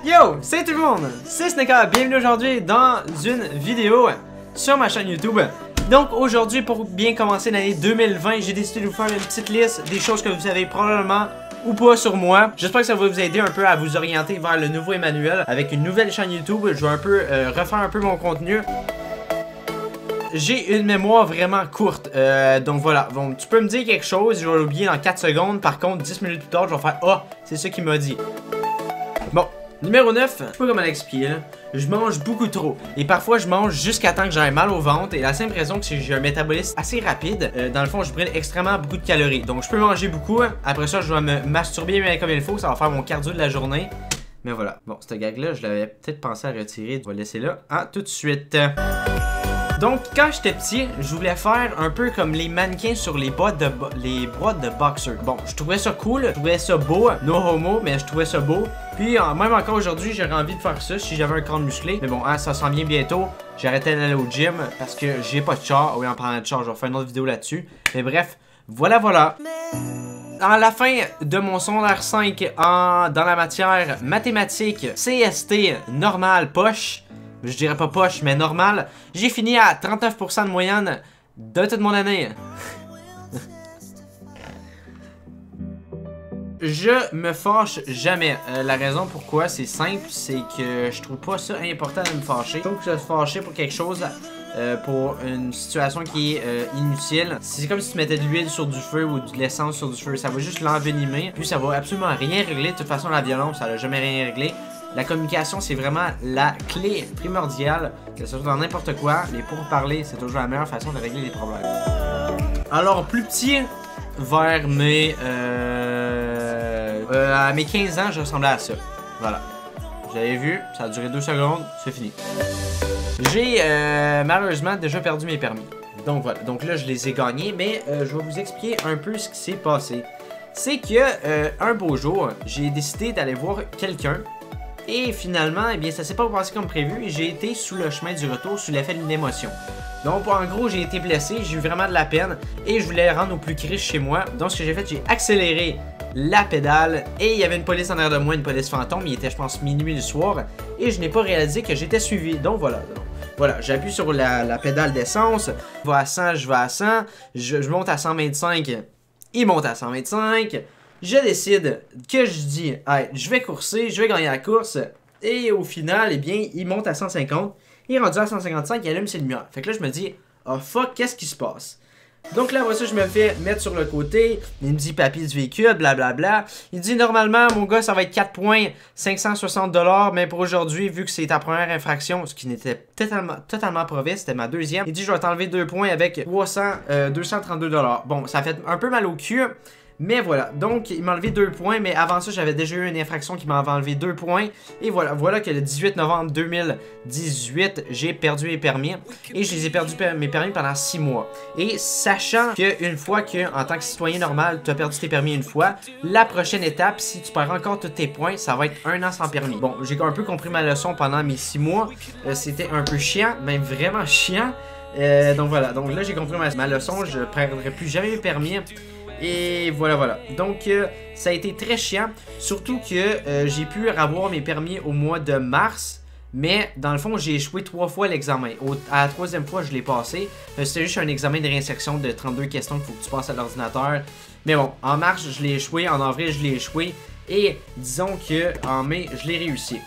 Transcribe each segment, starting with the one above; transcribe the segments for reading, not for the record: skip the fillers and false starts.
Yo, salut tout le monde, c'est Sneka, bienvenue aujourd'hui dans une vidéo sur ma chaîne YouTube. Donc aujourd'hui, pour bien commencer l'année 2020, j'ai décidé de vous faire une petite liste des choses que vous savez probablement ou pas sur moi. J'espère que ça va vous aider un peu à vous orienter vers le nouveau Emmanuel avec une nouvelle chaîne YouTube. Je vais un peu refaire un peu mon contenu. J'ai une mémoire vraiment courte, donc voilà, bon, tu peux me dire quelque chose, je vais l'oublier dans 4 secondes, par contre 10 minutes plus tard, je vais faire « Ah, c'est ça qu'il m'a dit ». Bon, numéro 9, je sais pas comment l'expliquer là, je mange beaucoup trop, et parfois je mange jusqu'à temps que j'aie mal au ventre, et la simple raison que c'est que j'ai un métabolisme assez rapide, dans le fond je brûle extrêmement beaucoup de calories, donc je peux manger beaucoup, après ça je dois me masturber bien comme il faut, ça va faire mon cardio de la journée, mais voilà. Bon, cette gag là, je l'avais peut-être pensé à retirer, je vais le laisser là, tout de suite. Donc, quand j'étais petit, je voulais faire un peu comme les mannequins sur les boîtes de boxer. Bon, je trouvais ça cool, je trouvais ça beau, no homo, mais je trouvais ça beau. Puis, même encore aujourd'hui, j'aurais envie de faire ça si j'avais un crâne musclé. Mais bon, ça s'en vient bientôt. J'arrêtais d'aller au gym parce que j'ai pas de char. Oui, en parlant de char, je vais faire une autre vidéo là-dessus. Mais bref, voilà. À la fin de mon secondaire 5 dans la matière mathématiques, CST, normal, poche. Je dirais pas poche, mais normal. J'ai fini à 39% de moyenne de toute mon année. Je me fâche jamais. La raison pourquoi, c'est simple, c'est que je trouve pas ça important de me fâcher. Je trouve que se fâcher pour quelque chose, pour une situation qui est inutile, c'est comme si tu mettais de l'huile sur du feu ou de l'essence sur du feu. Ça va juste l'envenimer, puis ça va absolument rien régler. De toute façon, la violence, ça n'a jamais rien réglé. La communication, c'est vraiment la clé primordiale, que ce soit dans n'importe quoi, mais pour parler, c'est toujours la meilleure façon de régler les problèmes. Alors, plus petit, vers mes... à mes 15 ans, je ressemblais à ça. Voilà. Vous avez vu, ça a duré 2 secondes, c'est fini. J'ai malheureusement déjà perdu mes permis. Donc voilà, donc là, je les ai gagnés, mais je vais vous expliquer un peu ce qui s'est passé. C'est que, un beau jour, j'ai décidé d'aller voir quelqu'un. Et finalement, eh bien, ça s'est pas passé comme prévu et j'ai été sous le chemin du retour sous l'effet d'une émotion. Donc, en gros, j'ai été blessé, j'ai eu vraiment de la peine et je voulais rendre au plus riche chez moi. Donc, ce que j'ai fait, j'ai accéléré la pédale et il y avait une police en arrière de moi, une police fantôme. Il était, je pense, minuit le soir et je n'ai pas réalisé que j'étais suivi. Donc, voilà. Voilà, j'appuie sur la pédale d'essence. Je vais à 100, je vais à 100. Je monte à 125. Il monte à 125. Je décide que je dis, hey, je vais courser, je vais gagner la course. Et au final, eh bien, il monte à 150. Il est rendu à 155, il allume ses lumières. Fait que là, je me dis, oh fuck, qu'est-ce qui se passe? Donc là, après ça, je me fais mettre sur le côté. Il me dit papier du véhicule, blablabla. Il dit, normalement, mon gars, ça va être 4 points, 560 $. Mais pour aujourd'hui, vu que c'est ta première infraction, ce qui n'était totalement pas vrai, c'était ma deuxième. Il dit, je vais t'enlever 2 points avec 232 $. Bon, ça fait un peu mal au cul. Mais voilà, donc il m'a enlevé 2 points, mais avant ça j'avais déjà eu une infraction qui m'avait enlevé 2 points. Et voilà que le 18 novembre 2018, j'ai perdu mes permis. Et je les ai perdu mes permis pendant 6 mois. Et sachant qu'une fois que, en tant que citoyen normal, tu as perdu tes permis une fois, la prochaine étape, si tu perds encore tous tes points, ça va être 1 an sans permis. Bon, j'ai un peu compris ma leçon pendant mes 6 mois. C'était un peu chiant, même vraiment chiant. Donc voilà, donc là j'ai compris ma leçon, je ne perdrai plus jamais mes permis. Et voilà. Donc, ça a été très chiant. Surtout que j'ai pu avoir mes permis au mois de mars. Mais, dans le fond, j'ai échoué 3 fois l'examen. À la 3e fois, je l'ai passé. C'était juste un examen de réinsertion de 32 questions qu'il faut que tu passes à l'ordinateur. Mais bon, en mars, je l'ai échoué. En avril, je l'ai échoué. Et disons qu'en mai, je l'ai réussi.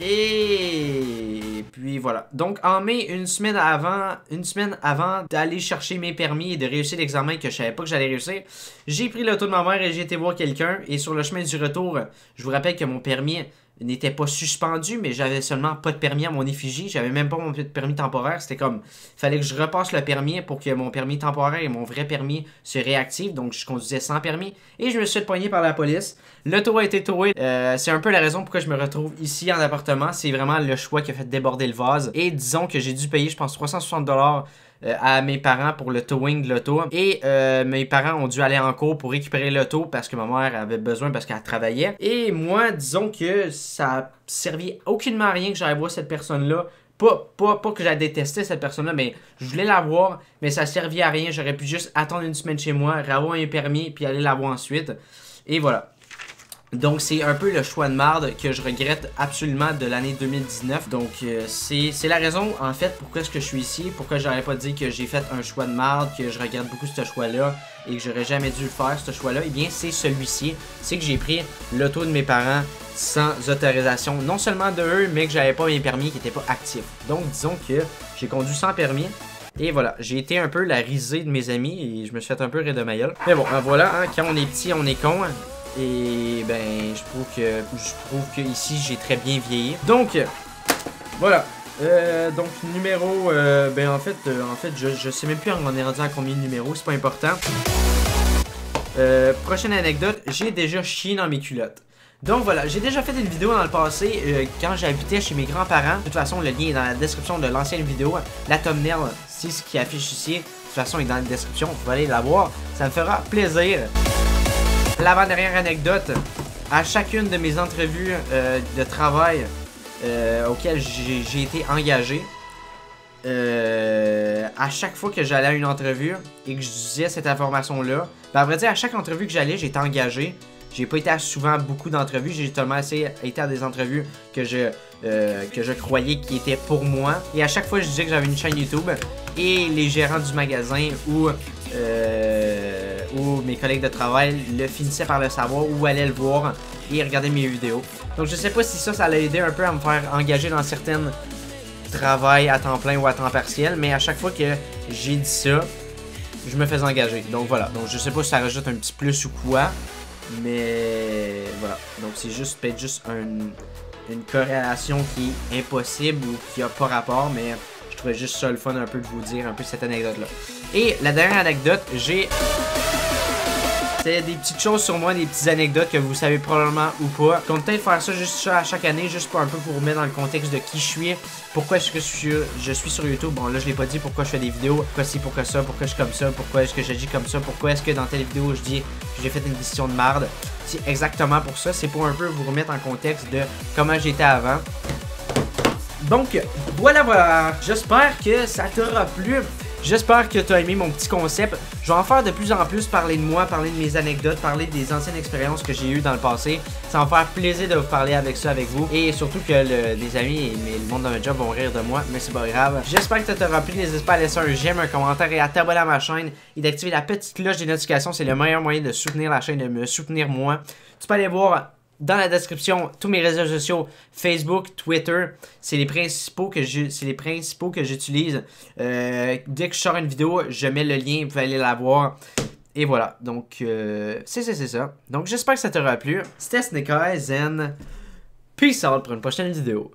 Et puis voilà. Donc en mai, une semaine avant d'aller chercher mes permis et de réussir l'examen que je savais pas que j'allais réussir, j'ai pris l'auto de ma mère et j'ai été voir quelqu'un. Et sur le chemin du retour, je vous rappelle que mon permis n'était pas suspendu, mais j'avais seulement pas de permis à mon effigie. J'avais même pas mon permis temporaire. C'était comme, il fallait que je repasse le permis pour que mon permis temporaire et mon vrai permis se réactivent. Donc je conduisais sans permis et je me suis fait pogner par la police. L'auto a été towé. C'est un peu la raison pourquoi je me retrouve ici en appartement. C'est vraiment le choix qui a fait déborder le vase. Et disons que j'ai dû payer, je pense, 360 $ à mes parents pour le towing de l'auto. Et mes parents ont dû aller en cours pour récupérer l'auto parce que ma mère avait besoin parce qu'elle travaillait. Et moi, disons que ça a servi aucunement à rien que j'aille voir cette personne-là. Pas que j'ai détesté cette personne-là, mais je voulais la voir, mais ça servait à rien. J'aurais pu juste attendre une semaine chez moi, avoir un permis, puis aller la voir ensuite. Et voilà. Donc c'est un peu le choix de marde que je regrette absolument de l'année 2019. Donc c'est la raison en fait pourquoi est-ce que je suis ici, pourquoi j'aurais pas dit que j'ai fait un choix de marde, que je regrette beaucoup ce choix-là et que j'aurais jamais dû le faire ce choix-là. Eh bien c'est celui-ci, c'est que j'ai pris l'auto de mes parents sans autorisation, non seulement de eux, mais que j'avais pas mes permis qui n'étaient pas actifs. Donc disons que j'ai conduit sans permis. Et voilà, j'ai été un peu la risée de mes amis et je me suis fait un peu rire de ma gueule. Mais bon, voilà, hein, quand on est petit, on est con. Et ben, je trouve que ici j'ai très bien vieilli. Donc, voilà. Donc numéro, ben en fait, je sais même plus on est rendu à combien de numéros, c'est pas important. Prochaine anecdote, j'ai déjà chié dans mes culottes. Donc voilà, j'ai déjà fait une vidéo dans le passé quand j'habitais chez mes grands-parents. De toute façon, le lien est dans la description de l'ancienne vidéo. La thumbnail, c'est ce qui affiche ici. De toute façon, il est dans la description. Vous pouvez aller la voir. Ça me fera plaisir. L'avant-dernière anecdote. À chacune de mes entrevues de travail auxquelles j'ai été engagé, à chaque fois que j'allais à une entrevue et que je disais cette information-là, ben à vrai dire, à chaque entrevue que j'allais, j'étais engagé. J'ai pas été à souvent beaucoup d'entrevues, j'ai seulement été à des entrevues que je croyais qui étaient pour moi. Et à chaque fois, je disais que j'avais une chaîne YouTube et les gérants du magasin ou mes collègues de travail le finissaient par le savoir ou allaient le voir et regarder mes vidéos. Donc je sais pas si ça l'a aidé un peu à me faire engager dans certaines travails à temps plein ou à temps partiel, mais à chaque fois que j'ai dit ça, je me fais engager. Donc voilà, donc je sais pas si ça rajoute un petit plus ou quoi. Mais voilà, donc c'est juste peut-être juste une corrélation qui est impossible ou qui a pas rapport, mais je trouvais juste ça le fun un peu de vous dire un peu cette anecdote-là. Et la dernière anecdote, c'est des petites choses sur moi, des petites anecdotes que vous savez probablement ou pas. Je compte peut-être faire ça juste ça à chaque année, juste pour un peu vous remettre dans le contexte de qui je suis. Pourquoi est-ce que je suis sur YouTube. Bon là je l'ai pas dit pourquoi je fais des vidéos, pourquoi c'est, pourquoi ça, pourquoi je suis comme ça, pourquoi est-ce que j'agis comme ça, pourquoi est-ce que dans telle vidéo je dis que j'ai fait une décision de merde. C'est exactement pour ça, c'est pour un peu vous remettre en contexte de comment j'étais avant. Donc voilà, j'espère que ça t'aura plu. J'espère que tu as aimé mon petit concept. Je vais en faire de plus en plus, parler de moi, parler de mes anecdotes, parler des anciennes expériences que j'ai eues dans le passé. Ça va me faire plaisir de vous parler avec ça avec vous. Et surtout que les amis et le monde de mon job vont rire de moi, mais c'est pas grave. J'espère que ça t'aura plu. N'hésite pas à laisser un j'aime, un commentaire et à t'abonner à ma chaîne. Et d'activer la petite cloche des notifications. C'est le meilleur moyen de soutenir la chaîne, de me soutenir moi. Tu peux aller voir dans la description tous mes réseaux sociaux, Facebook, Twitter, c'est les principaux que j'utilise. Dès que je sors une vidéo, je mets le lien, vous pouvez aller la voir. Et voilà, donc c'est ça. Donc j'espère que ça t'aura plu. C'était Snake Eyes and peace out pour une prochaine vidéo.